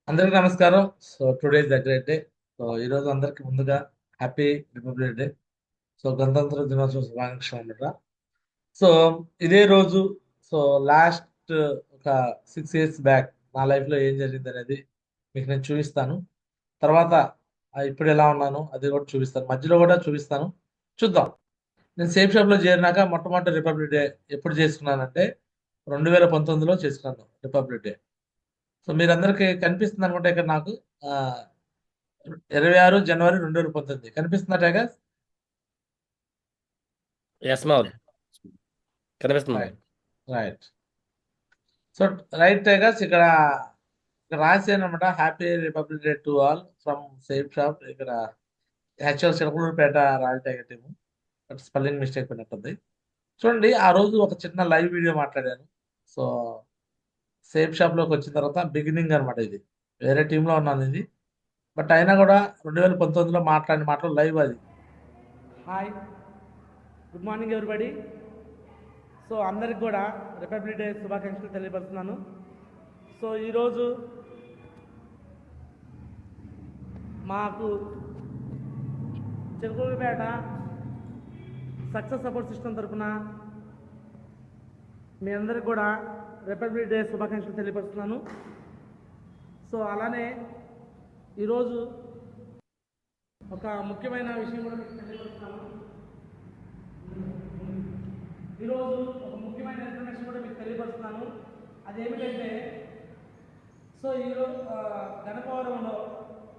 అందరికీ నమస్కారం. Today is the great day. ఈరోజు అందరికి ముందుగా హ్యాపీ రిపబ్లిక్ డే. గణతంత్ర దినోత్సవ శుభాకాంక్షలు అన్నమాట. సో ఇదే రోజు సో లాస్ట్ ఒక 6 years బ్యాక్ నా లైఫ్లో ఏం జరిగింది అనేది మీకు నేను చూపిస్తాను. తర్వాత ఇప్పుడు ఎలా ఉన్నాను అది కూడా చూపిస్తాను. మధ్యలో కూడా చూపిస్తాను. చూద్దాం. నేను సేఫ్ షాప్లో చేరినాక మొట్టమొదటి రిపబ్లిక్ డే ఎప్పుడు చేసుకున్నానంటే 2019లో చేసుకున్నాను రిపబ్లిక్ డే. సో మీరందరికీ కనిపిస్తుంది అనుకుంటే ఇక్కడ నాకు 26 జనవరి 2019 కనిపిస్తుందా టైగర్? ఎస్ మౌద్ కనిపిస్తుంది. Right right. So right tigers ఇక్కడ రాసానమాట. Happy Republic Day to all from Safe Shop. ఇక్కడ actual Chilakaluripet royal tiger team, but spelling mistake అయినట్టుంది. చూడండి, ఆ రోజు ఒక చిన్న లైవ్ వీడియో మాట్లాడాను. సో సేఫ్ షాప్లోకి వచ్చిన తర్వాత బిగినింగ్ అనమాట. ఇది వేరే టీంలో ఉన్నాను ఇది, బట్ అయినా కూడా 2019లో మాట్లాడిన మాటలు లైవ్ అది. Hi, good morning everybody. So అందరికి కూడా రిపబ్లిక్ డే శుభాకాంక్షలు తెలియపరుస్తున్నాను. సో ఈరోజు మాకు చిలకలూరుపేట సక్సెస్ సపోర్ట్ సిస్టమ్ తరఫున మీ అందరికి కూడా రిపబ్లిక్ డే శుభాకాంక్షలు తెలియపరుస్తున్నాను. సో అలానే ఈరోజు ఒక ముఖ్యమైన విషయం కూడా మీకు తెలియపరుస్తున్నాను. ఈరోజు ఒక ముఖ్యమైన ఇన్ఫర్మేషన్ కూడా మీకు తెలియపరుస్తున్నాను. అదేమిటంటే, సో ఈరోజు గణపవరంలో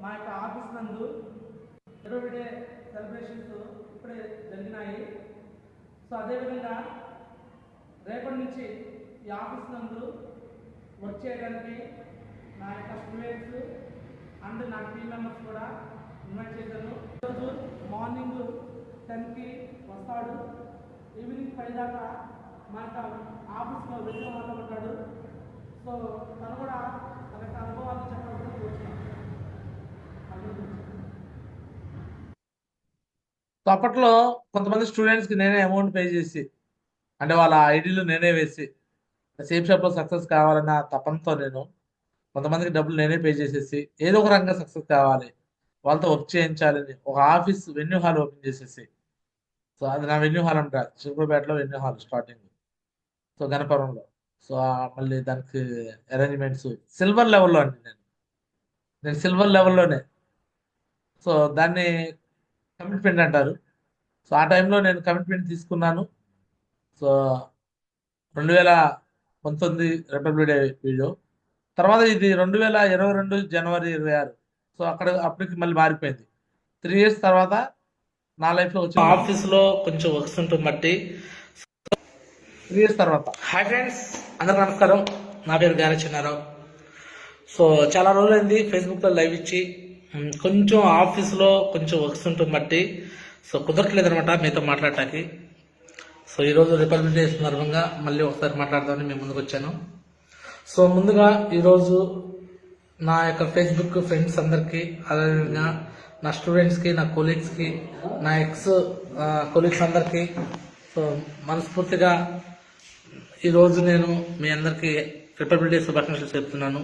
మా యొక్క ఆఫీస్ నందు రిపబ్లిక్ డే సెలబ్రేషన్స్ ఇప్పుడే జరిగినాయి. సో అదేవిధంగా రేపటి నుంచి ఈ ఆఫీస్ నందు వర్క్ చేయడానికి నా యొక్క స్టూడెంట్స్ అండ్ నా టీమ్ మెంబర్స్ కూడా ఇన్వైట్ చేశాను. ఈరోజు మార్నింగ్ 10కి వస్తాడు, ఈవినింగ్ 5 దాకా మా యొక్క ఆఫీస్లో వెళ్ళి మాట్లాడతాడు. సో తను కూడా తన యొక్క అనుభవాలు చెప్పాలని కోరుతున్నాను. సో అప్పట్లో కొంతమంది స్టూడెంట్స్కి నేనే అమౌంట్ పే చేసి, అంటే వాళ్ళ ఐడీలు నేనే వేసి, సేఫ్ షాప్లో సక్సెస్ కావాలన్న తపనతో నేను కొంతమందికి డబ్బులు నేనే పే చేసేసి, ఏదో ఒక రంగంగా సక్సెస్ కావాలి, వాళ్ళతో వర్క్ చేయించాలని ఒక ఆఫీస్ వెన్యూ హాల్ ఓపెన్ చేసేసి, సో అది నా వెన్యూ హాల్ అంటారు, చిలకలూరుపేటలో వెన్యూ హాల్ స్టార్టింగ్. సో గణపురంలో. సో మళ్ళీ దానికి అరేంజ్మెంట్స్ సిల్వర్ లెవెల్లో అండి. నేను సిల్వర్ లెవెల్లోనే. సో దాన్ని కమిట్మెంట్ అంటారు. సో ఆ టైంలో నేను కమిట్మెంట్ తీసుకున్నాను. సో 2019 రిపబ్లిక్ డే వీడియో తర్వాత ఇది 2022 జనవరి 26. సో అప్పటికి మళ్ళీ మారిపోయింది. 3 years తర్వాత నా లైఫ్లో వచ్చి ఆఫీస్లో కొంచెం వర్క్స్ ఉంటుంది బట్టి 3 years తర్వాత. హాయ్ ఫ్రెండ్స్, అందరికీ నమస్కారం. నా పేరు గారే చిన్నారావు. సో చాలా రోజులైంది ఫేస్బుక్లో లైవ్ ఇచ్చి, కొంచెం ఆఫీస్లో కొంచెం వర్క్స్ ఉంటుంది బట్టి సో కుదరట్లేదు అనమాట మీతో మాట్లాడటానికి. సో ఈరోజు రిపబ్లిక్ డే సందర్భంగా మళ్ళీ ఒకసారి మాట్లాడదామని మేము ముందుకు వచ్చాను. సో ముందుగా ఈరోజు నా యొక్క ఫేస్బుక్ ఫ్రెండ్స్ అందరికీ, అదేవిధంగా నా స్టూడెంట్స్కి, నా కొలీగ్స్కి, నా ఎక్స్ కొలీగ్స్ అందరికీ సో మనస్ఫూర్తిగా ఈరోజు నేను మీ అందరికీ రిపబ్లిక్ డే శుభాకాంక్షలు చెప్తున్నాను.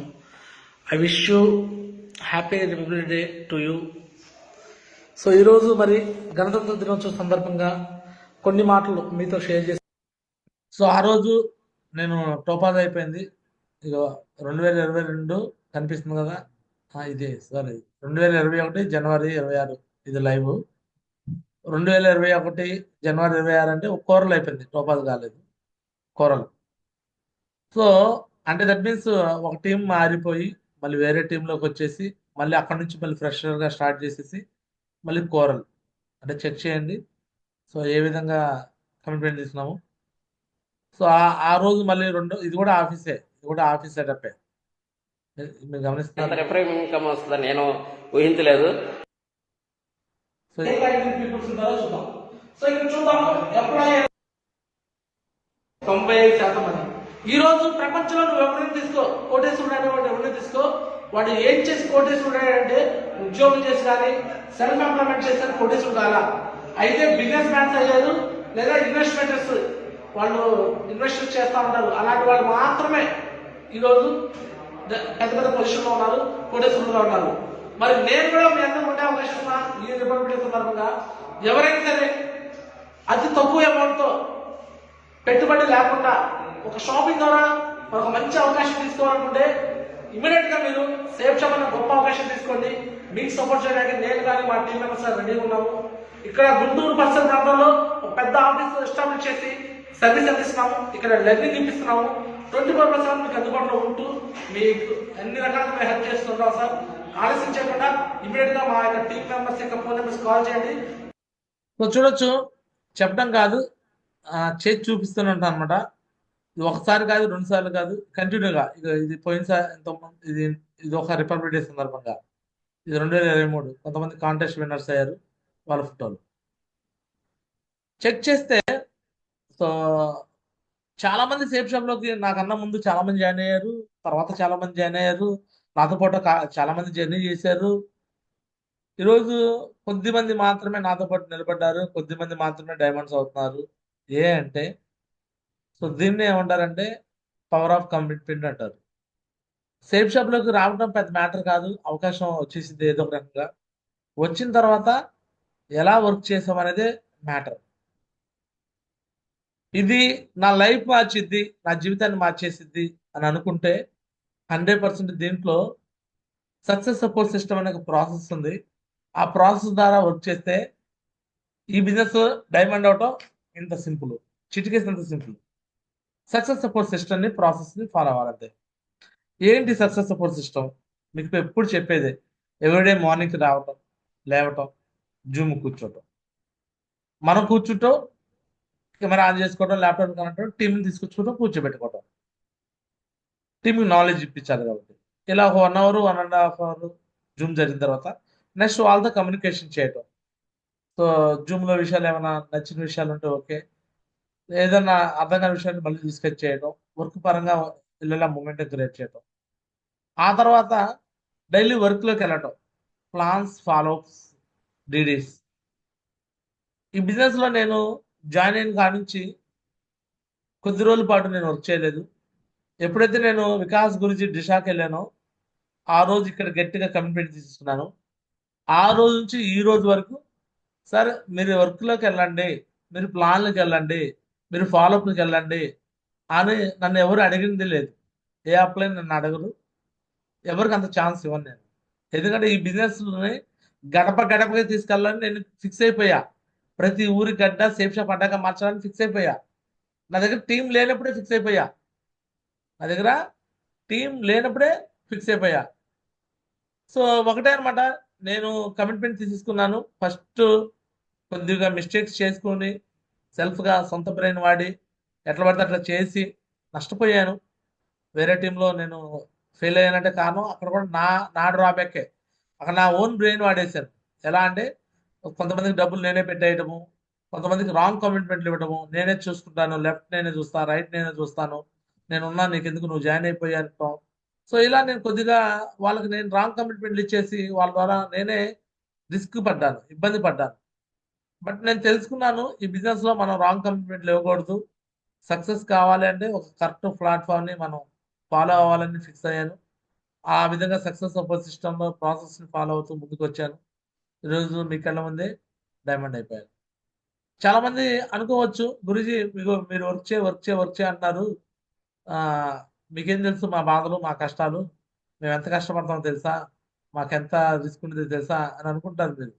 I wish you happy Republic Day to you. So ఈరోజు మరి గణతంత్ర దినోత్సవం సందర్భంగా కొన్ని మాటలు మీతో షేర్ చేసి, సో ఆ రోజు నేను టోపాజ్ అయిపోయింది. ఇక 2022 కనిపిస్తుంది కదా, ఇదే సారీ 2021 జనవరి 26 ఇది లైవ్. 2021 జనవరి 26 అంటే ఒక కోరలు అయిపోయింది, టోపాజ్ కాలేదు, కోరలు. సో అంటే దట్ మీన్స్ ఒక టీం మారిపోయి మళ్ళీ వేరే టీంలోకి వచ్చేసి మళ్ళీ అక్కడ నుంచి మళ్ళీ ఫ్రెషర్గా స్టార్ట్ చేసేసి మళ్ళీ కోరలు. అంటే చెక్ చేయండి సో ఏ విధంగా కమిట్మెంట్ తీసుకున్నాము. సో ఆ రోజు మళ్ళీ ఇది కూడా ఆఫీసే, ఇది కూడా ఆఫీస్ సెటప్పే. మీరు గమనిస్తున్నారు, ఇన్కమ్ వస్తుందని నేను ఊహించలేదు. సో పీపుల్స్ ఉంటారో చూద్దాం. సో ఇక్కడ చూద్దాం, ఎంప్లాయీ 95% మంది. ఈ రోజు ప్రపంచంలో నువ్వు ఎవరిని తీసుకో, కోటేశ్వరుడు అనేవాడు ఎవరిని తీసుకో, వాడు ఏం చేసి కోటేశ్వరుడు అంటే ఉద్యోగం చేసి కానీ సెల్ఫ్ ఎంప్లాయ్మెంట్ చేసి కోటేశ్వరుడు కాలా. అయితే బిజినెస్ మ్యాన్స్ అయ్యారు, లేదా ఇన్వెస్ట్మెంటర్స్, వాళ్ళు ఇన్వెస్ట్ చేస్తూ ఉంటారు. అలాంటి వాళ్ళు మాత్రమే ఈరోజు పెద్ద పెద్ద పొజిషన్లో ఉన్నారు, కోటేశ్వరులుగా ఉన్నారు. మరి నేను కూడా మీ అందరూ ఉండే అవకాశం ఉన్నా ఈ రిపబ్లిక్ డే సందర్భంగా ఎవరైనా సరే అతి తక్కువ అమౌంట్తో పెట్టుబడి లేకుండా ఒక షాపింగ్ ద్వారా ఒక మంచి అవకాశం తీసుకోవాలనుకుంటే ఇమీడియట్ గా మీరు సేఫ్ షాప్ అన్న గొప్ప అవకాశం తీసుకోండి. మీకు సపోర్ట్ చేయడానికి నేను కానీ మా టీం మెంబర్స్ రెడీగా ఉన్నాము. ఇక్కడ గుంటూరు పరిసర ప్రాంతంలో ఒక పెద్ద ఆఫీస్ ఎస్టాబ్లిష్ చేసి సర్వీస్ అందిస్తున్నాము. ఇక్కడ లెర్నింగ్ ఇప్పిస్తున్నాము. 24/7 మీకు అందుబాటులో ఉంటూ మీకు అన్ని రకాలుగా మేము హెల్ప్ చేస్తుంటాం సార్. ఆలస్యం చేయకుండా ఇమీడియట్ గా మా యొక్క టీం మెంబర్స్ యొక్క ఫోన్ నెంబర్స్ కాల్ చేయండి. సో చూడొచ్చు, చెప్పడం కాదు, చేసి చూపిస్తూనే అనమాట. ఇది ఒకసారి కాదు, 2 సార్లు కాదు, కంటిన్యూగా. ఇది పోయినసారి ఇది ఇది ఒక రిపబ్లిక్ డే సందర్భంగా, ఇది 2023 కొంతమంది కాంటెస్ట్ విన్నర్స్ అయ్యారు. వాళ్ళ ఫోటోలు చెక్ చేస్తే సో చాలా మంది సేఫ్ షాప్ లోకి నాకన్నా ముందు చాలా మంది జాయిన్ అయ్యారు. తర్వాత చాలా మంది జాయిన్ అయ్యారు. నాతో పాటు చాలా మంది జర్నీ చేశారు. ఈరోజు కొద్ది మంది మాత్రమే నాతో పాటు నిలబడ్డారు. కొద్ది మంది మాత్రమే డైమండ్స్ అవుతున్నారు. అంటే సో దీన్ని ఏమంటారంటే పవర్ ఆఫ్ కమిట్మెంట్ అంటారు. సేఫ్ షాప్ లోకి రావడం పెద్ద మ్యాటర్ కాదు. అవకాశం వచ్చేసింది ఏదో ఒక రకంగా. వచ్చిన తర్వాత ఎలా వర్క్ చేసాం అనేది మ్యాటర్. ఇది నా లైఫ్ మార్చిద్ది, నా జీవితాన్ని మార్చేసిద్ది అని అనుకుంటే 100% దీంట్లో సక్సెస్ సపోర్ట్ సిస్టమ్ అనే ఒక ప్రాసెస్ ఉంది. ఆ ప్రాసెస్ ద్వారా వర్క్ చేస్తే ఈ బిజినెస్ డైమండ్ అవటం ఇంత సింపుల్, చిటికేసినంత సింపుల్. సక్సెస్ సపోర్ట్ సిస్టమ్ని ప్రాసెస్ని ఫాలో అవ్వాలంటే ఏంటి సక్సెస్ సపోర్ట్ సిస్టమ్? మీకు ఎప్పుడు చెప్పేదే, ఎవ్రీడే మార్నింగ్కి రావటం, లేవటం, జూమ్ కూర్చోవటం, మనం కూర్చుంటాం, కెమెరా ఆన్ చేసుకోవడం, ల్యాప్టాప్ కనెక్ట్, టీంని తీసుకొచ్చుకోవడం, కూర్చోబెట్టుకోవడం. టీంకి నాలెడ్జ్ ఇప్పించాలి కాబట్టి ఇలా ఒక 1 అవర్ 1.5 అవర్ జూమ్ జరిగిన తర్వాత నెక్స్ట్ వాళ్ళతో కమ్యూనికేషన్ చేయటం. సో జూమ్లో విషయాలు ఏమైనా నచ్చిన విషయాలు ఉంటే ఓకే, ఏదైనా అర్థం కాని విషయాన్ని మళ్ళీ డిస్కస్ చేయడం, వర్క్ పరంగా ఇలా మూమెంట్ క్రియేట్ చేయడం. ఆ తర్వాత డైలీ వర్క్లోకి వెళ్ళటం, ప్లాన్స్, ఫాలోఅప్స్, డీడీస్. ఈ బిజినెస్లో నేను జాయిన్ అయిన కాడి నుంచి కొద్ది రోజుల పాటు నేను వర్క్ చేయలేదు. ఎప్పుడైతే నేను వికాస్ గురించి దిశాకి వెళ్ళానో ఆ రోజు ఇక్కడ గట్టిగా కమిట్మెంట్ తీసుకున్నాను. ఆ రోజు నుంచి ఈ రోజు వరకు సార్ మీరు వర్క్లోకి వెళ్ళండి, మీరు ప్లాన్లకు వెళ్ళండి, మీరు ఫాలోఅప్కి వెళ్ళండి అని నన్ను ఎవరు అడిగింది లేదు. ఏ అప్లై నన్ను అడగరు, ఎవరికి అంత ఛాన్స్ ఇవ్వను నేను. ఎందుకంటే ఈ బిజినెస్ని గడప గడపగా తీసుకెళ్ళాలని నేను ఫిక్స్ అయిపోయా. ప్రతి ఊరి గడ్డ సేఫ్ షాప్ అడ్డాగా మార్చాలని ఫిక్స్ అయిపోయా. నా దగ్గర టీం లేనప్పుడే ఫిక్స్ అయిపోయా. సో ఒకటే అనమాట, నేను కమిట్మెంట్ తీసుకున్నాను. ఫస్ట్ కొద్దిగా మిస్టేక్స్ చేసుకొని సెల్ఫ్గా సొంత బ్రెయిన్ వాడి ఎట్లా పడితే అట్లా చేసి నష్టపోయాను. వేరే టీంలో నేను ఫెయిల్ అయ్యానంటే కారణం అక్కడ కూడా నా డ్రాబ్యాకే. అక్కడ నా ఓన్ బ్రెయిన్ వాడేశాను. ఎలా అంటే కొంతమందికి డబ్బులు నేనే పెట్టేయటము, కొంతమందికి రాంగ్ కమిట్మెంట్లు ఇవ్వడము, నేనే చూసుకుంటాను, లెఫ్ట్ నేనే చూస్తాను, రైట్ నేనే చూస్తాను, నేనున్నా నీకెందుకు, నువ్వు జాయిన్ అయిపోయా అంటాం. సో ఇలా నేను కొద్దిగా వాళ్ళకి నేను రాంగ్ కమిట్మెంట్లు ఇచ్చేసి వాళ్ళ ద్వారా నేనే ఇబ్బంది పడ్డాను. బట్ నేను తెలుసుకున్నాను, ఈ బిజినెస్లో మనం రాంగ్ కమిట్మెంట్లు ఇవ్వకూడదు. సక్సెస్ కావాలి అంటే ఒక కరెక్ట్ ప్లాట్ఫామ్ని మనం ఫాలో అవ్వాలని ఫిక్స్ అయ్యాను. ఆ విధంగా సక్సెస్ సపోర్ట్ సిస్టంలో ప్రాసెస్ని ఫాలో అవుతూ ముందుకు వచ్చాను. ఈరోజు మీ కళ్ళ ముందే డైమండ్ అయిపోయాను. చాలామంది అనుకోవచ్చు, గురూజీ మీరు వర్క్ చే అంటున్నారు, మీకేం తెలుసు మా బాధలు, మా కష్టాలు, మేము ఎంత కష్టపడతామో తెలుసా, మాకెంత రిస్క్ ఉండేది తెలుసా అని అనుకుంటారు మీరు.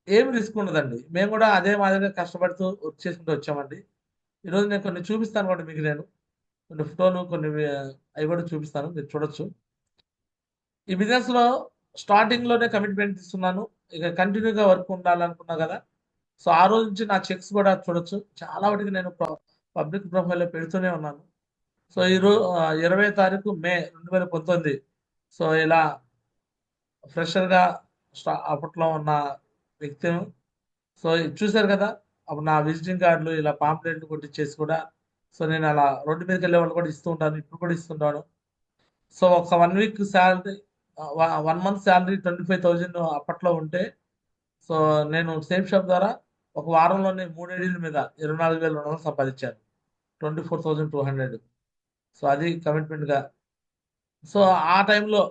ఏమి రిస్క్ ఉండదండి. మేము కూడా అదే మాదిరిగా కష్టపడుతూ వర్క్ చేసుకుంటూ వచ్చామండి. ఈరోజు నేను కొన్ని చూపిస్తాను కూడా మీకు, నేను కొన్ని ఫోటోలు అవి కూడా చూపిస్తాను, మీరు చూడొచ్చు. ఈ బిజినెస్లో స్టార్టింగ్లోనే కమిట్మెంట్ ఇస్తున్నాను, ఇక కంటిన్యూగా వర్క్ ఉండాలనుకున్నా కదా. సో ఆ రోజు నుంచి నా చెక్స్ కూడా చూడొచ్చు. చాలా వాటికి నేను పబ్లిక్ ప్రొఫైల్లో పెడుతూనే ఉన్నాను. సో 20 తారీఖు మే 2019 సో ఇలా ఫ్రెషర్గా అప్పట్లో ఉన్న వ్యక్తిని సో చూశారు కదా. అప్పుడు నా విజిటింగ్ కార్డులు ఇలా పాంప్లెట్లు కొట్టించేసి కూడా సో నేను అలా రోడ్డు మీదకి వెళ్ళే వాళ్ళు కూడా ఇస్తూ ఉంటాను, ఇప్పుడు కూడా ఇస్తుంటాను. సో ఒక 1 వీక్ శాలరీ, 1 మంత్ శాలరీ 25,000 అప్పట్లో ఉంటే, సో నేను సేఫ్ షాప్ ద్వారా ఒక వారంలోనే 3 ఏడీల మీద 24,200 సంపాదించాను, 24,200. సో అది కమిట్మెంట్గా సో ఆ టైంలో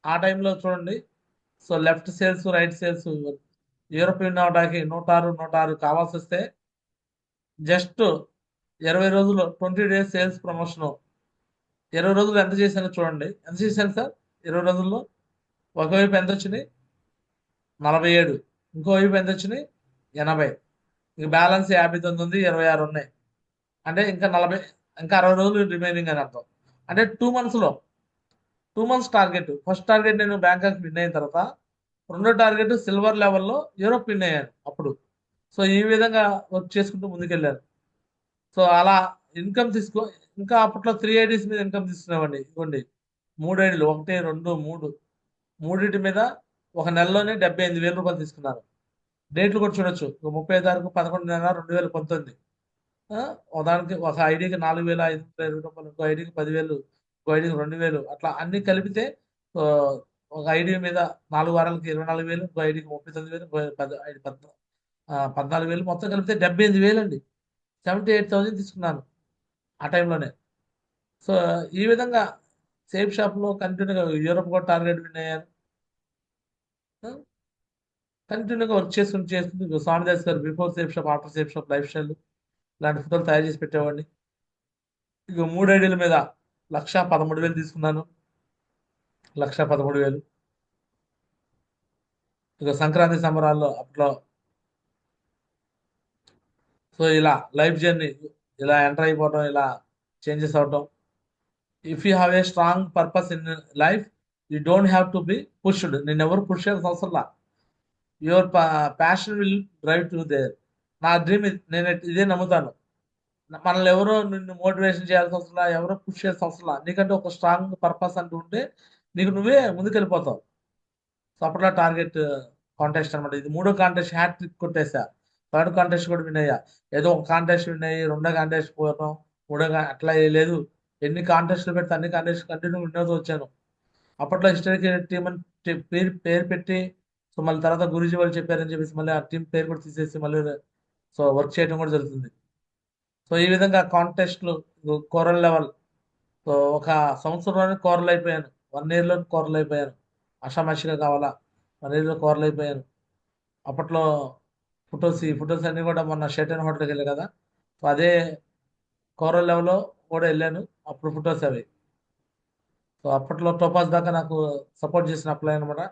ఆ టైంలో చూడండి. So left sales right sales European అవడానికి 106 కావాల్సి వస్తే జస్ట్ 20 రోజులు 20 డేస్ సేల్స్ ప్రమోషన్ 20 రోజులు ఎంత చేశానో చూడండి. ఎంత చేశాను సార్ 20 రోజుల్లో? ఒకవైపు ఎంత వచ్చినాయి? 47. ఇంకో వైపు ఎంత వచ్చినాయి? 80. ఇంక బ్యాలెన్స్ 59 ఉంది, 26 ఉన్నాయి. అంటే ఇంకా 40, ఇంకా 60 రోజులు రిమైనింగ్ అని అర్థం. అంటే 2 మంత్స్ టార్గెట్. ఫస్ట్ టార్గెట్ నేను బ్యాంకాక్ విన్ అయిన తర్వాత రెండో టార్గెట్ సిల్వర్ లెవెల్లో యూరోప్ విన్ అయ్యాను అప్పుడు. సో ఈ విధంగా వర్క్ చేసుకుంటూ ముందుకెళ్ళాను. సో అలా ఇన్కమ్ ఇంకా అప్పట్లో 3 ఐడీస్ మీద ఇన్కమ్ తీసుకునేవాడిని. ఇవ్వండి 3 ఐడీలు, 1, 2, 3, మూడింటి మీద ఒక నెలలోనే 78,000 రూపాయలు తీసుకున్నాను. డేట్లు కూడా చూడొచ్చు. 30 తారీఖు 11 నెల 2019. దానికి ఒక ఐడికి 4,520 రూపాయలు, ఇంకో ఐడికి 10,000, ఇంకో ఐడికి 2,000, అట్లా అన్ని కలిపితే ఆ, ఒక ఐడి మీద 4 వారాలకి 24,000, ఇంకో ఐడికి 39,000, ఇంకో 14,000, మొత్తం కలిపితే 78,000 అండి. 78,000 తీసుకున్నాను ఆ టైంలోనే. సో ఈ విధంగా సేఫ్ షాప్లో కంటిన్యూగా యూరోప్ కూడా టార్గెట్ విన్ అయ్యాను. కంటిన్యూగా వర్క్ చేసుకుంటూ స్వామిదాస్ గారు before safe shop, after safe shop life style ఇలాంటి ఫోటోలు తయారు చేసి పెట్టేవాడిని. ఇక 3 ఐడీల మీద 1,13,000 తీసుకున్నాను. 1,13,000. ఇక సంక్రాంతి సంబరాల్లో అప్పట్లో సో ఇలా లైఫ్ జర్నీ ఇలా ఎంటర్ అయిపోవటం, ఇలా చేంజెస్ అవటం. If you have a strong purpose in life, you don't have to be pushed. నేను ఎవరు పుష్ చేయాల్సిన అవసరం లా. Your passion will drive to there. నా డ్రీమ్ నేను ఇదే నమ్ముతాను. మనల్ని ఎవరో నిన్ను మోటివేషన్ చేయాల్సిన అవసరం లా, ఎవరో పుష్ చేయాల్సిన అవసరం లా. నీకంటే ఒక స్ట్రాంగ్ పర్పస్ అంటూ ఉంటే నీకు నువ్వే ముందుకెళ్ళిపోతావు. సో అప్పట్లో టార్గెట్ కాంటెస్ట్ అనమాట. ఇది 3వ కాంటెస్ట్ హ్యాట్ ట్రిక్ కొట్టేసా. 3rd కాంటెస్ట్ కూడా విన్ అయ్యా. ఏదో ఒక కాంటెస్ట్ విన్ అయ్యి 2వ కాంటెస్ట్ పోవడం, అట్లా ఏ లేదు. ఎన్ని కాంటెస్ట్లు పెడితే అన్ని కాంటెస్ట్ కంటిన్యూ విన్ అవుతూ వచ్చాను. అప్పట్లో హిస్టరీకి టీం అని పేరు పెట్టి, సో మళ్ళీ తర్వాత గురూజీ వాళ్ళు చెప్పారని చెప్పేసి మళ్ళీ ఆ టీం పేరు కూడా తీసేసి మళ్ళీ సో వర్క్ చేయడం కూడా జరుగుతుంది. సో ఈ విధంగా కాంటెస్ట్లు కోరల్ లెవెల్. సో ఒక సంవత్సరంలోనే కోరలు అయిపోయాను. 1 ఇయర్లో కోరలు అయిపోయాను. ఆషామాషిగా కావాలా, 1 ఇయర్లో కోరలు అయిపోయాను. అప్పట్లో ఈ ఫొటోస్ అన్ని కూడా మొన్న షెటన్ హోటల్కి వెళ్ళాను కదా. సో అదే కోరల్ లెవెల్లో కూడా వెళ్ళాను. అప్పుడు ఫొటోస్ అవి. సో అప్పట్లో టోపాస్ దాకా నాకు సపోర్ట్ చేసిన అప్లై అనమాట.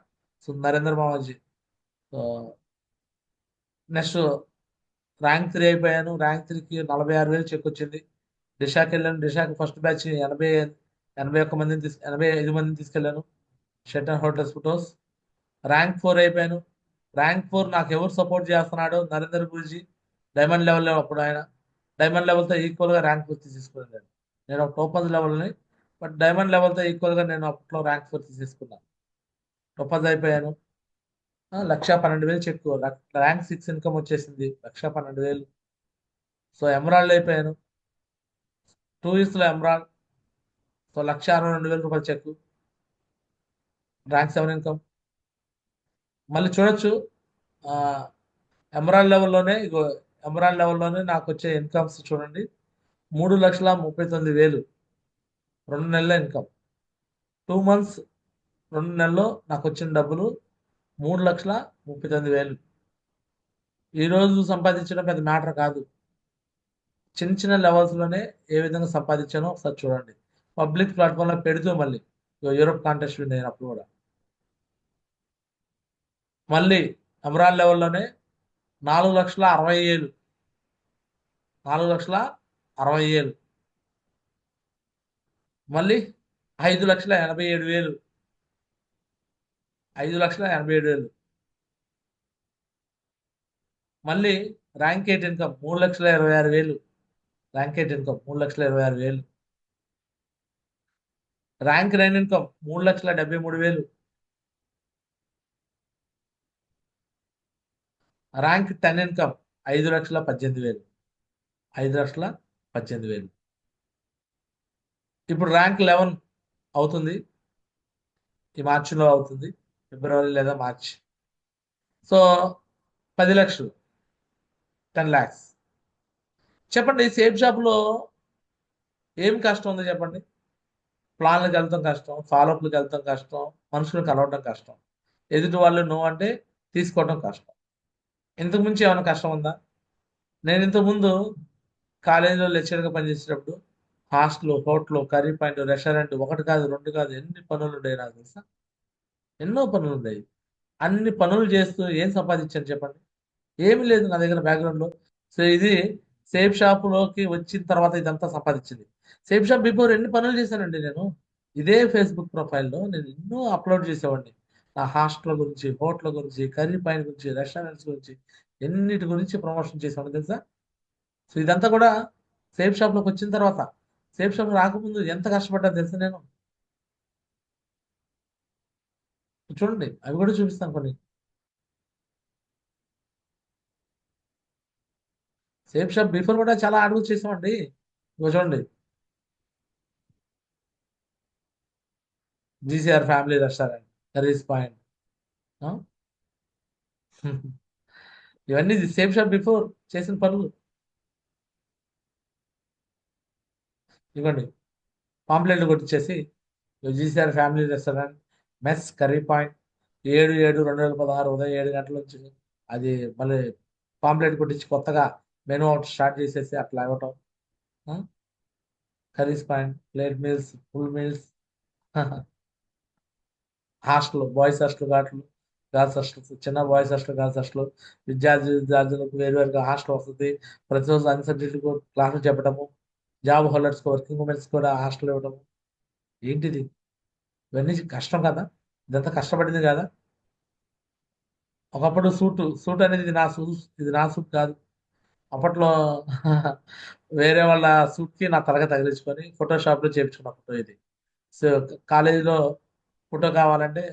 సో నరేంద్ర మామాజీ. సో నెక్స్ట్ ర్యాంక్ 3 అయిపోయాను. ర్యాంక్ 3కి 46,000 చెక్ వచ్చింది. దిశాకి వెళ్ళాను. దిశాకి ఫస్ట్ బ్యాచ్ 85 మందిని తీసుకెళ్ళాను. షెటన్ హోటల్స్ ఫొటోస్. ర్యాంక్ 4 అయిపోయాను. ర్యాంక్ 4 నాకు ఎవరు సపోర్ట్ చేస్తున్నాడు? నరేందర్ గురూజీ. డైమండ్ లెవెల్లో అప్పుడు ఆయన. డైమండ్ లెవెల్తో ఈక్వల్గా ర్యాంక్ 4 తీసేసుకున్నాను. నేను ఒక టోపజ్ లెవెల్ని, బట్ డైమండ్ లెవెల్తో ఈక్వల్గా నేను అప్పట్లో ర్యాంక్ 4 తీసేసుకున్నాను. టోపజ్ అయిపోయాను. 1,12,000 చెక్. ర్యాంక్ 6 ఇన్కమ్ వచ్చేసింది 1,12,000. సో ఎమరాల్డ్ అయిపోయాను. 2 ఇయర్స్లో ఎమరాల్డ్. సో 1,62,000 రూపాయలు చెక్. Rank 7 income. మళ్ళీ చూడొచ్చు. ఎమరాల్డ్ లెవెల్లోనే ఇగో ఎమరాల్డ్ లెవెల్లోనే నాకు వచ్చే ఇన్కమ్స్ చూడండి. 3,39,000 2 నెలల ఇన్కమ్. 2 మంత్స్ 2 నెలల్లో నాకు వచ్చిన డబ్బులు 3,39,000. ఈ రోజు సంపాదించడం పెద్ద మ్యాటర్ కాదు. చిన్న చిన్న లెవెల్స్లోనే ఏ విధంగా సంపాదించానో ఒకసారి చూడండి. పబ్లిక్ ప్లాట్ఫామ్లో పెడుతూ మళ్ళీ యూరోప్ కాంటెస్ట్ విన్ అయినప్పుడు కూడా మళ్ళీ ఎమరాల్డ్ లెవెల్లోనే 4,60,000. 4,60,000. మళ్ళీ 5,87,000. 5,87,000. మళ్ళీ rank 8 income 3,26,000. Rank 8 income 3,26,000. Rank 9 income 3,73,000. Rank 10 income 5,18,000. 5,18,000. ఇప్పుడు ర్యాంక్ 11 అవుతుంది. ఈ మార్చిలో అవుతుంది. ఫిబ్రవరి లేదా మార్చ్. సో 10 లక్షలు, 10 lakhs. చెప్పండి, సేఫ్ షాప్లో ఏం కష్టం ఉంది చెప్పండి. ప్లాన్లకు వెళ్తాం కష్టం, ఫాలోఅప్లకు వెళ్తాం కష్టం, మనుషులు కలవడం కష్టం, ఎదుటి వాళ్ళు నో అంటే తీసుకోవడం కష్టం. ఇంతకు మించి ఏమైనా కష్టం ఉందా? నేను ఇంతకుముందు కాలేజీలో లెక్చరర్గా పనిచేసేటప్పుడు hostel, hotel, curry point, restaurant ఒకటి కాదు, రెండు కాదు, ఎన్ని పనులు ఉండేవి నాకు తెలుసా? ఎన్నో పనులు ఉండేవి. అన్ని పనులు చేస్తూ ఏం సంపాదించాను చెప్పండి? ఏమీ లేదు నా దగ్గర బ్యాక్గ్రౌండ్లో. సో ఇది సేఫ్ షాప్లోకి వచ్చిన తర్వాత ఇదంతా సంపాదించింది. సేఫ్ షాప్ బిఫోర్ ఎన్ని పనులు చేశానండి నేను. ఇదే ఫేస్బుక్ ప్రొఫైల్లో నేను ఎన్నో అప్లోడ్ చేసేవాడిని. నా హాస్టల్ గురించి, హోటల్ గురించి, కర్రీ పాయింట్ గురించి, రెస్టారెంట్స్ గురించి, ఎన్నిటి గురించి ప్రమోషన్ చేసేవాడిని తెలుసా? సో ఇదంతా కూడా సేఫ్ షాప్లోకి వచ్చిన తర్వాత. సేఫ్ షాప్ రాకముందు ఎంత కష్టపడ్డాను తెలుసా నేను? చూడండి, అవి కూడా చూపిస్తాను కొన్ని. సేఫ్ షాప్ బిఫోర్ కూడా చాలా అడుగులు చేసామండి. ఇగో చూడండి, GCR family restaurant, curries point. ఇవన్నీ సేఫ్ షాప్ బిఫోర్ చేసిన పనులు. ఇవ్వండి, పాంప్లెట్లు కొట్టించేసి GCR family restaurant, mess, curry point, 7/7/2016 ఉదయం 7 గంటల నుంచి అది మళ్ళీ పాంప్లెట్ కొట్టించి కొత్తగా మెనూ అవుట్ స్టార్ట్ చేసేసి అట్లా ఇవ్వటం. Curries point, plate meals, full meals, hostel, boys hostel, girls hostels, చిన్న బాయ్స్ హాస్టల్, గర్ల్స్ హాస్టల్, విద్యార్థులకు వేరువేరుగా హాస్టల్ వస్తుంది. ప్రతిరోజు అన్ని సబ్జెక్టులకు క్లాసులు చెప్పడము, జాబ్ హోల్డర్స్, వర్కింగ్ ఉమెన్స్ కూడా హాస్టల్ ఇవ్వడము. ఏంటిది? ఇవన్నీ కష్టం కదా? ఇదంతా కష్టపడింది కదా? ఒకప్పుడు సూట్ అనేది ఇది నా సూట్ కాదు. అప్పట్లో వేరే వాళ్ళ సూట్కి నా తలగా తగిలించుకొని ఫోటోషాప్లో చేయించుకున్న ఫోటో ఇది. సో కాలేజీలో ఫోటో కావాలంటే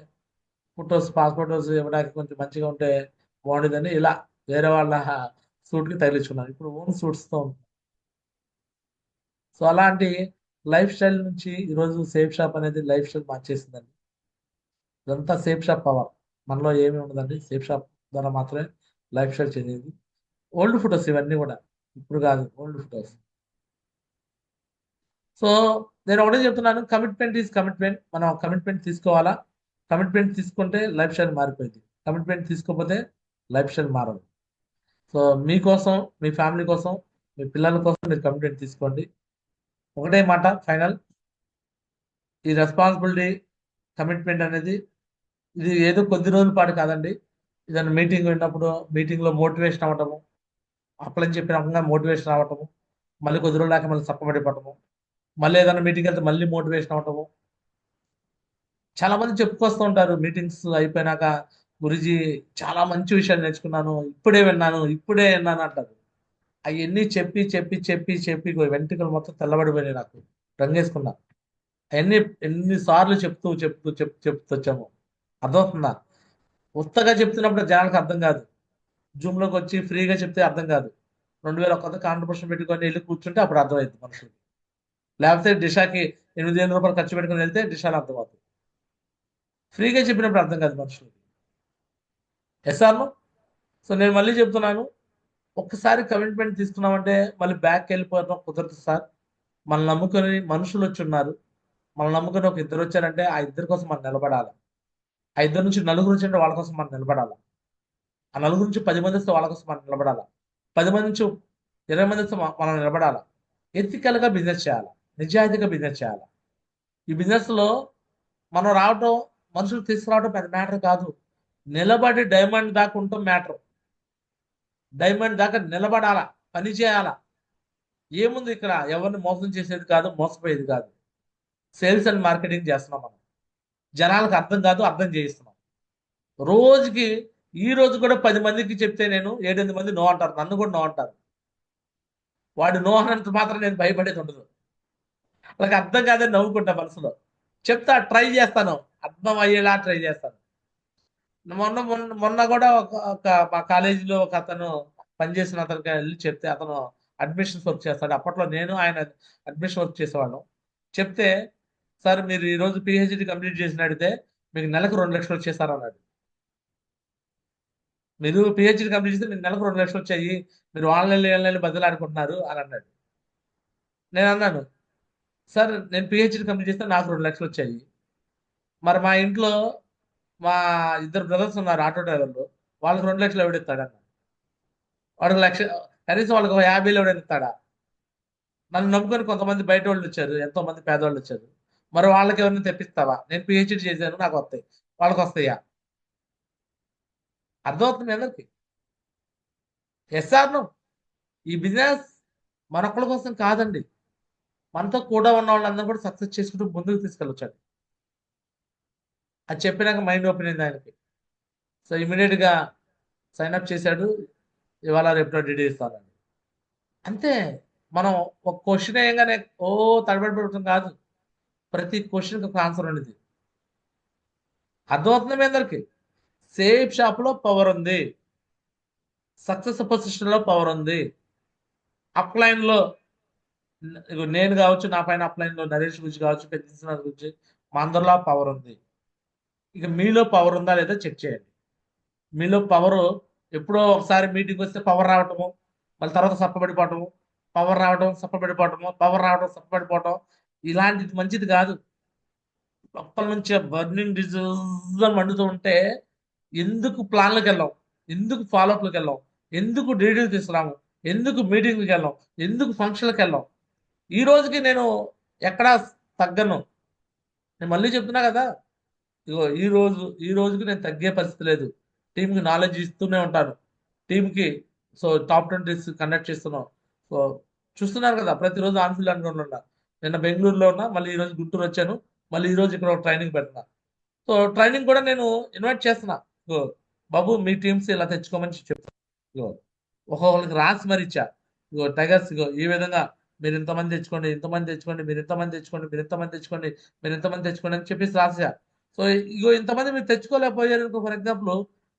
పాస్ ఫోటోస్ ఇవ్వడానికి కొంచెం మంచిగా ఉంటే బాగుండేదని ఇలా వేరే వాళ్ళ సూట్కి తగిలించుకున్నాను. ఇప్పుడు ఓన్ సూట్స్తో. సో అలాంటి లైఫ్ స్టైల్ నుంచి ఈరోజు సేఫ్ షాప్ అనేది లైఫ్ స్టైల్ మార్చేసిందండి. ఇదంతా సేఫ్ షాప్ పవర్. మనలో ఏమి ఉండదండి, సేఫ్ షాప్ ద్వారా మాత్రమే లైఫ్ స్టైల్ చేసేది. ఓల్డ్ ఫొటోస్ ఇవన్నీ కూడా, ఇప్పుడు కాదు, ఓల్డ్ ఫొటోస్. సో నేను ఒకటే చెప్తున్నాను, కమిట్మెంట్ ఈజ్ కమిట్మెంట్. మనం కమిట్మెంట్ తీసుకోవాలా? కమిట్మెంట్ తీసుకుంటే లైఫ్ స్టైల్ మారిపోయింది. కమిట్మెంట్ తీసుకోకపోతే లైఫ్ స్టైల్ మారదు. సో మీకోసం, మీ ఫ్యామిలీ కోసం, మీ పిల్లల కోసం మీరు కమిట్మెంట్ తీసుకోండి. ఒకటే మాట ఫైనల్, ఈ రెస్పాన్సిబిలిటీ, కమిట్మెంట్ అనేది ఇది ఏదో కొద్ది రోజుల పాటు కాదండి. ఏదైనా మీటింగ్ విన్నప్పుడు మీటింగ్లో మోటివేషన్ అవ్వటము, అప్పులని చెప్పిన రకంగా మోటివేషన్ రావటము, మళ్ళీ కొద్ది రోజులు దాకా మళ్ళీ చప్పబడిపోవటము, మళ్ళీ ఏదైనా మీటింగ్ వెళ్తే మళ్ళీ మోటివేషన్ అవ్వటము. చాలా మంది చెప్పుకొస్తూ ఉంటారు మీటింగ్స్ అయిపోయినాక, గురుజీ చాలా మంచి విషయాలు నేర్చుకున్నాను, ఇప్పుడే విన్నాను అంటారు. అవన్నీ చెప్పి చెప్పి చెప్పి చెప్పి వెంట్రుకలు మొత్తం తెల్లబడిపోయినాయి నాకు, రంగేసుకున్నా. అవన్నీ ఎన్నిసార్లు చెప్తూ చెప్తూ చెప్తూ చెప్తూ వచ్చాము. అర్థమవుతుందా? ఉత్తగా చెప్తున్నప్పుడు జనాలకు అర్థం కాదు. జూమ్లోకి వచ్చి ఫ్రీగా చెప్తే అర్థం కాదు. 2001 కాంట్రిబ్యూషన్ పెట్టుకొని వెళ్ళి కూర్చుంటే అప్పుడు అర్థమవుతుంది మనుషులకి. లేకపోతే దిశాకి రూ. 8,000 ఖర్చు పెట్టుకొని వెళ్తే దిశాలు అర్థమవుతుంది. ఫ్రీగా చెప్పినప్పుడు అర్థం కాదు మనుషులకి. Yes are no? సో నేను మళ్ళీ చెప్తున్నాను, ఒక్కసారి కమిట్మెంట్ తీసుకున్నామంటే మళ్ళీ బ్యాక్ వెళ్ళిపోవడం కుదరదు సార్. మనల్ని నమ్ముకొని మనుషులు వచ్చి ఉన్నారు. మనల్ని నమ్ముకొని ఒక ఇద్దరు వచ్చారంటే ఆ ఇద్దరి కోసం మనం నిలబడాలి. ఆ ఇద్దరు నుంచి నలుగురు వచ్చింటే వాళ్ళ కోసం మనం నిలబడాలి. ఆ నలుగురు నుంచి 10 మంది వస్తే వాళ్ళ కోసం మనం నిలబడాలి. 10 మంది నుంచి 20 మంది వస్తే మనం నిలబడాలి. ఎథికల్గా బిజినెస్ చేయాలి, నిజాయితీగా బిజినెస్ చేయాలి. ఈ బిజినెస్లో మనం రావటం, మనుషులు తీసుకురావడం పెద్ద మ్యాటర్ కాదు. నిలబడి డైమండ్ దాకా ఉంటాం మ్యాటర్. డైమండ్ దాకా నిలబడాలా, పని చేయాలా. ఏముంది ఇక్కడ? ఎవరిని మోసం చేసేది కాదు, మోసపోయేది కాదు. సేల్స్ అండ్ మార్కెటింగ్ చేస్తున్నాం మనం. జనాలకు అర్థం కాదు, అర్థం చేయిస్తున్నాం. రోజుకి, ఈ రోజు కూడా 10 మందికి చెప్తే నేను 7-8 మంది నో అంటారు, నన్ను కూడా నో అంటారు. వాడు నో అన్నంత మాత్రం నేను భయపడేది ఉండదు. వాళ్ళకి అర్థం కాదని నవ్వుకుంటా మనసులో. చెప్తా, ట్రై చేస్తాను, అర్థం అయ్యేలా ట్రై చేస్తాను. మొన్న మొన్న మొన్న కూడా ఒక మా కాలేజీలో ఒక అతను పనిచేసిన అతనికి వెళ్ళి చెప్తే, అతను అడ్మిషన్స్ వర్క్ చేస్తాడు. అప్పట్లో నేను ఆయన అడ్మిషన్ వర్క్ చేసేవాళ్ళం. చెప్తే, సార్ మీరు ఈరోజు పిహెచ్డి కంప్లీట్ చేసిన అడిగితే మీకు నెలకు 2 లక్షలు వచ్చేస్తారు అన్నాడు. మీరు పిహెచ్డి కంప్లీట్ చేస్తే మీకు నెలకు 2 లక్షలు వచ్చాయి, మీరు ఆన్లైన్లో బదిలాడుకుంటున్నారు అని అన్నాడు. నేను అన్నాను, సార్ నేను పిహెచ్డి కంప్లీట్ చేస్తే నాకు 2 లక్షలు వచ్చాయి. మరి మా ఇంట్లో మా ఇద్దరు బ్రదర్స్ ఉన్నారు ఆటో డ్రైవర్లు. వాళ్ళకి 2 లక్షలు ఎవడిస్తాడన్న? వాడికి లక్ష, కనీసం వాళ్ళకి 50 ఎవడైనా ఇస్తాడా? నన్ను నమ్ముకొని కొంతమంది బయట వాళ్ళు వచ్చారు, ఎంతో మంది పేదవాళ్ళు వచ్చారు. మరి వాళ్ళకి ఎవరిని తెప్పిస్తావా? నేను పిహెచ్డి చేశాను, నాకు వస్తాయి, వాళ్ళకి వస్తాయా? అర్థమవుతుంది అందరికి? ఎస్ఆర్ ఈ బిజినెస్ మనొక్కల కోసం కాదండి, మనతో కూడా ఉన్న వాళ్ళందరూ కూడా సక్సెస్ చేసుకుంటూ ముందుకు తీసుకెళ్ళొచ్చండి. అది చెప్పినాక మైండ్ ఓపెన్ అయింది ఆయనకి. సో ఇమీడియట్ గా సైన్ అప్ చేశాడు. ఇవాళ రేపు డీడీ ఇస్తానండి. అంతే. మనం ఒక క్వశ్చన్ వేయగానే తడబడి పెట్టడం కాదు. ప్రతి క్వశ్చన్కి ఒక ఆన్సర్ ఉండేది. అర్థమవుతుంది మీ అందరికి? సేఫ్ షాప్ లో పవర్ ఉంది, సక్సెస్ పొజిషన్ లో పవర్ ఉంది. అప్లైన్ లో ఇగో నేను కావచ్చు, నా పైన అప్లైన్ లో నరేష్ గురించి కావచ్చు, పెద్ద గురించి, మా అందరిలో పవర్ ఉంది. ఇక మీలో పవర్ ఉందా లేదా చెక్ చేయండి. మీలో పవర్ ఎప్పుడో ఒకసారి మీటింగ్ వస్తే పవర్ రావటము, మళ్ళీ తర్వాత సప్పబడిపోవటము, పవర్ రావడం సప్పబడిపోవటము, పవర్ రావడం సప్పబడిపోవటం, ఇలాంటిది మంచిది కాదు. లోపల నుంచి బర్నింగ్ డిజీజ్ మండుతూ ఉంటే ఎందుకు ప్లాన్లకు వెళ్ళాం, ఎందుకు ఫాలోఅప్లకు వెళ్ళాం, ఎందుకు డీడీలు తీసుకురాము, ఎందుకు మీటింగ్కి వెళ్ళాం, ఎందుకు ఫంక్షన్లకు వెళ్ళాం? ఈ రోజుకి నేను ఎక్కడా తగ్గను. నేను మళ్ళీ చెప్తున్నా కదా, ఇగో ఈ రోజుకి నేను తగ్గే పరిస్థితి లేదు. టీంకి నాలెడ్జ్ ఇస్తూనే ఉంటాను. టీంకి సో టాప్ 20 కండక్ట్ చేస్తున్నాం. సో చూస్తున్నారు కదా, ప్రతిరోజు ఆన్ఫీల్డ్ అనుకోండి ఉన్నా. నిన్న బెంగళూరులో ఉన్నా, మళ్ళీ ఈ రోజు గుంటూరు వచ్చాను, మళ్ళీ ఈ రోజు ఇక్కడ ఒక ట్రైనింగ్ పెడుతున్నా. సో ట్రైనింగ్ కూడా నేను ఇన్వైట్ చేస్తున్నా. ఇగో బాబు మీ టీమ్స్ ఇలా తెచ్చుకోమని చెప్తాను. ఇగో ఒక్కొక్కరికి రాసి మరి ఇచ్చా. ఇగో టైగర్స్, ఇగో ఈ విధంగా మీరు ఇంతమంది తెచ్చుకోండి, ఇంతమంది తెచ్చుకోండి, మీరు ఇంతమంది తెచ్చుకోండి, మీరు ఇంతమంది తెచ్చుకోండి, మీరు ఇంతమంది తెచ్చుకోండి అని చెప్పేసి రాసా. సో ఇగో ఇంతమంది మీరు తెచ్చుకోలేకపోయారు. ఫర్ ఎగ్జాంపుల్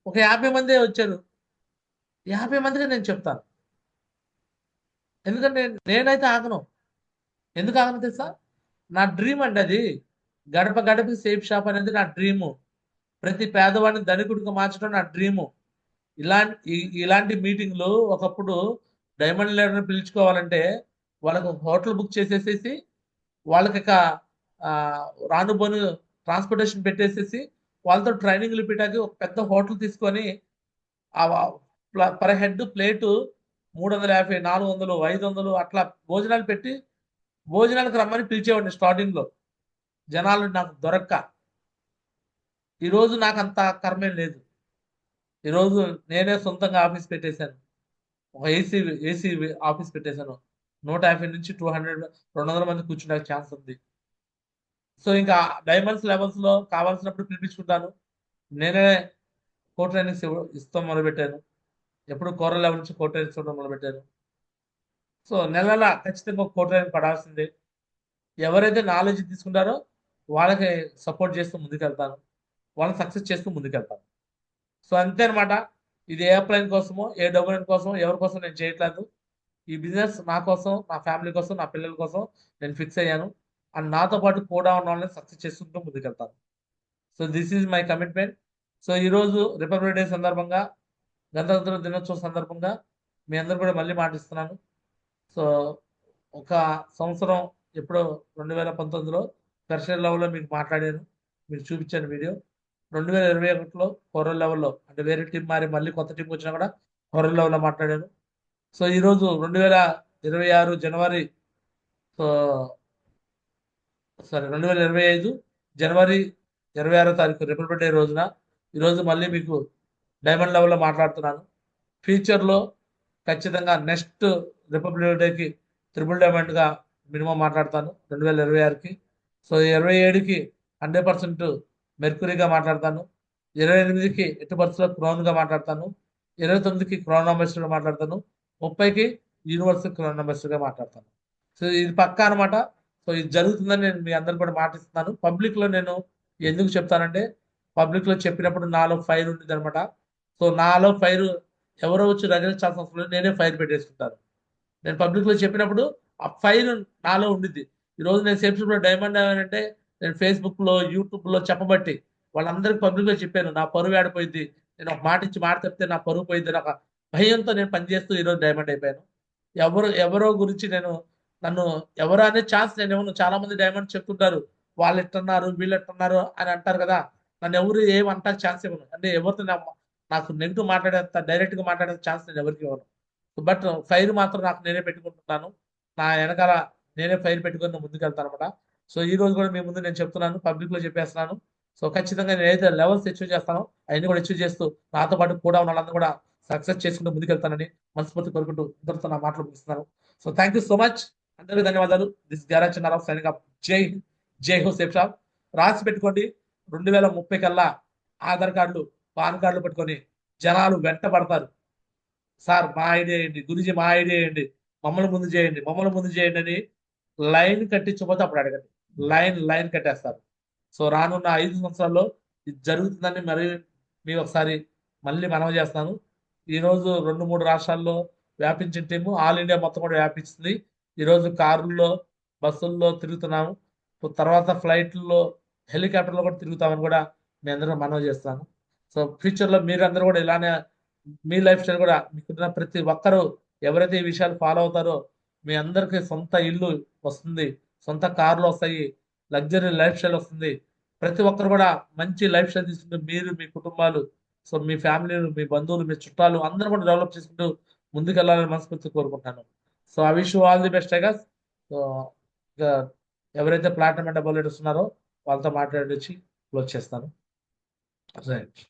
ఒక 50 మందే వచ్చారు, 50 మందికి నేను చెప్తాను. ఎందుకంటే నేనైతే ఆగను. ఎందుకు ఆగను తెలుసా? నా డ్రీమ్ అండి అది. గడప గడపకి సేఫ్ షాప్ అనేది నా డ్రీము. ప్రతి పేదవాడిని ధనికుడిగా మార్చడం నా డ్రీము. ఇలాంటి మీటింగ్లు ఒకప్పుడు డైమండ్ లెవెల్ని పిలుచుకోవాలంటే వాళ్ళకు హోటల్ బుక్ చేసేసేసి, వాళ్ళకి రానుబోను ట్రాన్స్పోర్టేషన్ పెట్టేసేసి, వాళ్ళతో ట్రైనింగ్లు పెట్టాక ఒక పెద్ద హోటల్ తీసుకొని పర్ హెడ్ ప్లేటు 350, 400, 500 అట్లా భోజనాలు పెట్టి భోజనాలకు రమ్మని పిలిచేవాడిని స్టార్టింగ్ లో, జనాలు నాకు దొరక్క. ఈరోజు నాకు అంత కర్మేం లేదు. ఈరోజు నేనే సొంతంగా ఆఫీస్ పెట్టేశాను. ఒక ఏసీ ఆఫీస్ పెట్టేశాను. 150 నుంచి 200 మంది కూర్చునే ఛాన్స్ ఉంది. సో ఇంకా డైమండ్స్ లెవెల్స్ లో కావాల్సినప్పుడు పిలిపించుకుంటాను. నేనే కో ట్రైనింగ్స్ ఇస్తాం మొదలుపెట్టాను. ఎప్పుడు కోరల్ లెవెల్ నుంచి కో ట్రైనింగ్స్ ఇవ్వడం మొదలుపెట్టాను. సో నెల ఖచ్చితంగా ఒక కో ట్రైనింగ్ పడాల్సిందే. ఎవరైతే నాలెడ్జ్ తీసుకుంటారో వాళ్ళకి సపోర్ట్ చేస్తూ ముందుకెళ్తాను, వాళ్ళని సక్సెస్ చేస్తూ ముందుకెళ్తాను. సో అంతే అనమాట. ఇది ఏ అప్లైన్ కోసమో, ఏ డొమైన్ కోసమో, ఎవరి కోసం నేను చేయట్లేదు. ఈ బిజినెస్ నా కోసం, నా ఫ్యామిలీ కోసం, నా పిల్లల కోసం నేను ఫిక్స్ అయ్యాను. అండ్ నాతో పాటు కూడా ఉన్న వాళ్ళని సక్సెస్ చేసుకుంటూ ముందుకెళ్తాను. So this is my commitment. So ఈరోజు రిపబ్లిక్ డే సందర్భంగా, గణతంత్ర దినోత్సవం సందర్భంగా మీ అందరూ కూడా మళ్ళీ మాటిస్తున్నాను. సో ఒక సంవత్సరం ఎప్పుడో 2019లో టెర్షియరీ లెవెల్లో మీకు మాట్లాడాను, మీకు చూపించాను వీడియో. 2021లో కొరల్ లెవెల్లో, అంటే వేరే టీం మారి మళ్ళీ కొత్త టీంకి వచ్చినా కూడా కొరల్ లెవెల్లో మాట్లాడాను. సో ఈరోజు 2026 జనవరి, సో సారీ 2025 జనవరి 26వ తారీఖు రిపబ్లిక్ డే రోజున ఈరోజు మళ్ళీ మీకు డైమండ్ లెవెల్లో మాట్లాడుతున్నాను. ఫ్యూచర్లో ఖచ్చితంగా నెక్స్ట్ రిపబ్లిక్ డేకి ట్రిపుల్ డైమండ్గా మినిమం మాట్లాడతాను 2026కి. సో 27కి 100% మెర్కురీగా మాట్లాడతాను. 28కి ఎట్టి పరిస్థితుల్లో క్రౌన్గా మాట్లాడతాను. 29కి క్రౌన్ అంబాసిడర్గా మాట్లాడతాను. 30కి యూనివర్సల్ క్రౌన్ అంబాసిడర్గా మాట్లాడతాను. సో ఇది పక్కా అనమాట. సో ఇది జరుగుతుందని నేను మీ అందరు కూడా మాటిస్తున్నాను. పబ్లిక్లో నేను ఎందుకు చెప్తానంటే, పబ్లిక్లో చెప్పినప్పుడు నాలో ఫైర్ ఉంటుంది అనమాట. సో నాలో ఫైర్ ఎవరో వచ్చి రగిలించాల్సిన అవసరం లేదు, నేనే ఫైర్ పెట్టేసుకుంటాను. నేను పబ్లిక్లో చెప్పినప్పుడు ఆ ఫైర్ నాలో ఉండిద్ది. ఈరోజు నేను సేఫ్టీలో డైమండ్ అంటే నేను ఫేస్బుక్లో, యూట్యూబ్లో చెప్పబట్టి వాళ్ళందరికీ పబ్లిక్లో చెప్పాను. నా పరువు ఆడిపోయింది, నేను ఒక మాట ఇచ్చి మాట చెప్తే నా పరువు పోయింది, ఒక భయంతో నేను పనిచేస్తూ ఈరోజు డైమండ్ అయిపోయాను. ఎవరో గురించి నేను నన్ను ఎవరు అనే ఛాన్స్ నేను ఇవ్వను. చాలా మంది డైమండ్ చెప్తుంటారు, వాళ్ళు ఎట్టున్నారు వీళ్ళు ఎట్టున్నారు అని అంటారు కదా. నన్ను ఎవరు ఏమంటారు ఛాన్స్ ఇవ్వను. అంటే ఎవరితో నాకు నెగిటివ్ మాట్లాడేంత డైరెక్ట్ గా మాట్లాడే ఛాన్స్ నేను ఎవరికి ఇవ్వను. బట్ ఫైర్ మాత్రం నాకు నేనే పెట్టుకుంటున్నాను. నా వెనకాల నేనే ఫైర్ పెట్టుకొని ముందుకు వెళ్తాను అనమాట. సో ఈ రోజు కూడా మీ ముందు నేను చెప్తున్నాను, పబ్లిక్ లో చెప్పేస్తున్నాను. సో ఖచ్చితంగా నేనైతే లెవెల్స్ అచీవ్ చేస్తానో అవన్నీ కూడా అచీవ్ చేస్తూ నాతో పాటు కూడా ఉన్న వాళ్ళందరూ కూడా సక్సెస్ చేసుకుంటూ ముందుకెళ్తానని మనస్ఫూర్తి కోరుకుంటూ ఇద్దరితో నా మాటలు ముగిస్తున్నాను. So thank you so much, అందరికీ ధన్యవాదాలు. దిస్ గ్యారా చిన్నారావు సైనింగ్ ఆఫ్. జై హింద్, జై హో సేఫ్ షాప్. రాసి పెట్టుకోండి, 2030 కల్లా ఆధార్ కార్డులు పాన్ కార్డులు పెట్టుకొని జనాలు వెంట పడతారు. సార్ మా ఐడియా ఏంటి, గురుజీ మా ఐడియా ఏంటి, మమ్మల్ని ముందు చేయండి మమ్మల్ని ముందు చేయండి అని లైన్ కట్టించకపోతే అప్పుడు అడగండి. లైన్ కట్టేస్తారు. సో రానున్న 5 సంవత్సరాల్లో ఇది జరుగుతుందని మరి మీ ఒకసారి మళ్ళీ మనవి చేస్తాను. ఈరోజు 2-3 రాష్ట్రాల్లో వ్యాపించిన టీము ఆల్ ఇండియా మొత్తం కూడా వ్యాపించింది. ఈరోజు కారుల్లో బస్సుల్లో తిరుగుతున్నాము. తర్వాత ఫ్లైట్లో హెలికాప్టర్లో కూడా తిరుగుతామని కూడా మీ అందరూ మనవి చేస్తాను. సో ఫ్యూచర్లో మీరందరూ కూడా ఇలానే మీ లైఫ్ స్టైల్ కూడా మీకున్న ప్రతి ఒక్కరూ ఎవరైతే ఈ విషయాలు ఫాలో అవుతారో మీ అందరికీ సొంత ఇల్లు వస్తుంది, సొంత కార్లు వస్తాయి, లగ్జరీ లైఫ్ స్టైల్ వస్తుంది. ప్రతి ఒక్కరు కూడా మంచి లైఫ్ స్టైల్ తీసుకుంటూ మీరు మీ కుటుంబాలు, సో మీ ఫ్యామిలీలు మీ బంధువులు మీ చుట్టాలు అందరూ కూడా డెవలప్ చేసుకుంటూ ముందుకెళ్ళాలని మనస్ఫూర్తి కోరుకుంటున్నాను. So I wish you all the best I guess. So ఇంకా ఎవరైతే ప్లాటినం అండ్ డబుల్ ఉన్నారో వాళ్ళతో మాట్లాడి వచ్చి క్లోజ్ చేస్తాను. రైట్.